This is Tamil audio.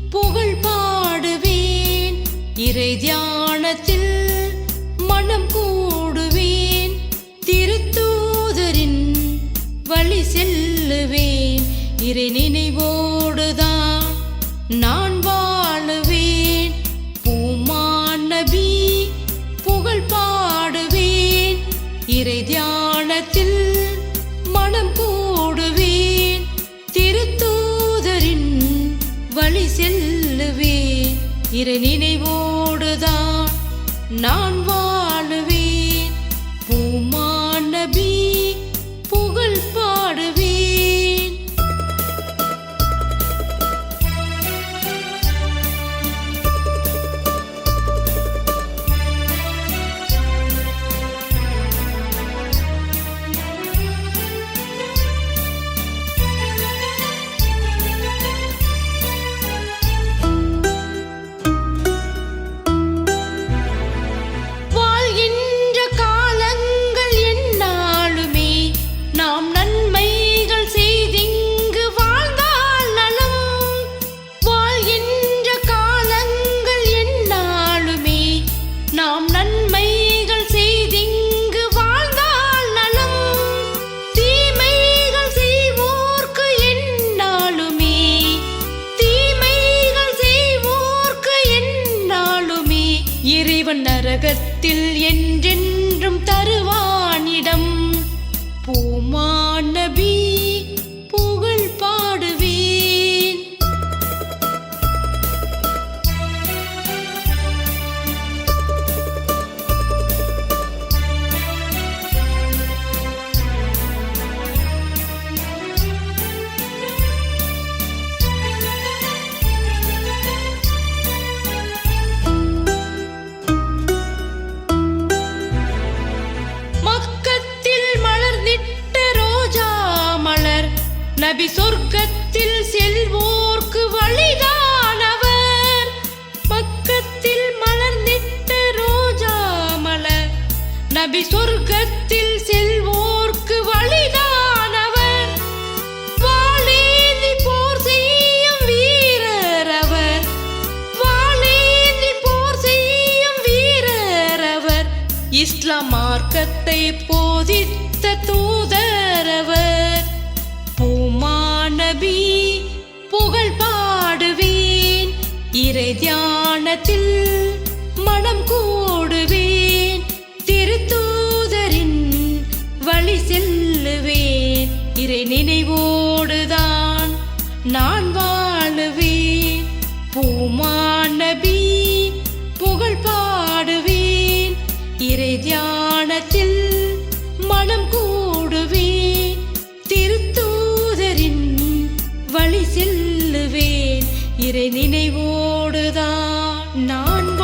புகழ் பாடுவேன். இறை தியானத்தில் மனம் கூடுவேன். திருத்தூதரின் வழி செல்லுவேன். இறை நினைவோடுதான் நான் வாழுவேன். பூமான் நபி புகழ் பாடுவேன். இறை தியானத்தில் மனம் கூடுவேன். திருத்தூதரின் வழி செல்லுவேன். இறை நினைவோடுதான் நான் வாழுவேன். பூமான் நபி புகழ் பாடுவேன். இறைவன் நரகத்தில் என்றென்றும் தருவானிடம். பூமான் நபி புகழ் பாடுவேன். நபி சொர்க்கத்தில் செல்வோர்க்கு வழிதானவர். மக்கத்தில் மலர்ந்திட்ட ரோஜா மலர். நபி சொர்க்கத்தில் செல்வோர்க்கு வழிதானவர். வாளேந்தி போர் செய்யும் வீரர் அவர். வாளேந்தி போர் செய்யும் வீரர் அவர். இஸ்லாம் மார்க்கத்தை போதித்த தூதர் அவர். பூமான் நபி புகழ் பாடுவேன். இறை தியானத்தில் மனம் கூடுவேன். திருத்தூதரின் வழி செல்லுவேன். இறை நினைவோடுதான் நான் வாழுவேன். பூமான் நபி புகழ் பாடுவேன். இறை தியானத்தில் மனம் கூடுவேன். திருத்தூதரின் வழி செல்லுவேன். இறை நினைவோடுதான் நான்